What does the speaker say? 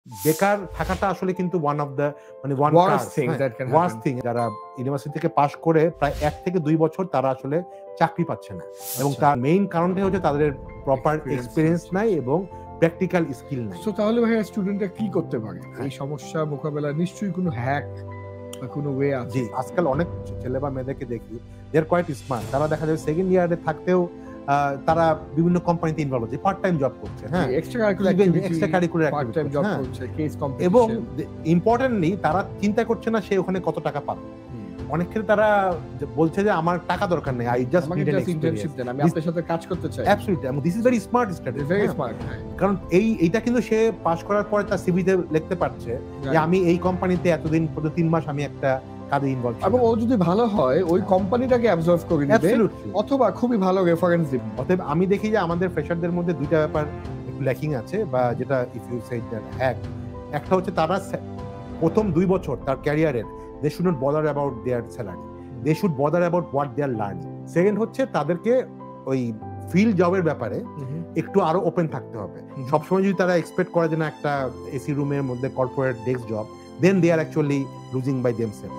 বেকার থাকাটা আসলে কিন্তু ওয়ান অফ দ্য মানে worst thing that can worst happen. Thing. যারা ইউনিভার্সিটি থেকে পাশ করে প্রায় 1 থেকে 2 বছর তারা আসলে চাকরি পাচ্ছে না, এবং আচ্ছা। তার মেইন কারণটা হচ্ছে তাদের প্রপার Experience এক্সপেরিয়েন্স হচ্ছে। নাই এবং প্র্যাকটিক্যাল স্কিল নাই। সো তাহলে ভাইয়া স্টুডেন্টরা কি করতে পারে এই সমস্যা মোকাবেলা? নিশ্চয়ই কোনো হ্যাক বা কোনো ওয়ে আছে? জি, আজকাল অনেক ছেলে বা মেয়েদেরকে দেখি দে আর কোয়াইট স্মার্ট। তারা দেখা যায় সেকেন্ড ইয়ারে থাকতেও তারা বিভিন্ন কোম্পানিতে ইনভলভ হচ্ছে, পার্ট টাইম জব করছে, হ্যাঁ, extra curricular part time job হ্যাঁ, করছে, কেস এবং কম্পিটিশন। ইম্পর্টেন্টলি তারা চিন্তা করছে না সে ওখানে কত টাকা পাবে। অনেক ক্ষেত্রে তারা বলছে যে আমার টাকা দরকার নেই, আই জাস্ট আমাকে নিড অ্যান জাস্ট ইন্টার্নশিপ দেন, আমি আপনার সাথে কাজ করতে চাই। অ্যাবসলিউটলি, এবং this is very smart strategy, very smart. কারণ এইটা কিন্তু সে পাস করার পরে তার সিভিতে লিখতে পারছে যে আমি এই কোম্পানিতে এতদিন 3 মাস আমি একটা কাজে ইনভলভ ছিলাম। এবং ও যদি ভালো হয় ওই কোম্পানিটাকে অ্যাবজর্ব করে নেবে, অ্যাবসলিউটলি। অথবা খুবই ভালো রেফারেন্স দিবে। অতএব আমি দেখি যে আমাদের ফ্রেশারদের মধ্যে দুইটা ব্যাপার একটু ল্যাকিং আছে, বা যেটা if you say that hack, একটা হচ্ছে তারা প্রথম 2 বছর তার ক্যারিয়ারের they should not bother about their salary, they should bother about what they are learning. Second হচ্ছে তাদেরকে ওই ফিল্ড জবের ব্যাপারে একটু আরো ওপেন থাকতে হবে। সবসময় যদি তারা এক্সপেক্ট করে যে না একটা এসি রুমের মধ্যে corporate desk job, then they are actually losing by themself.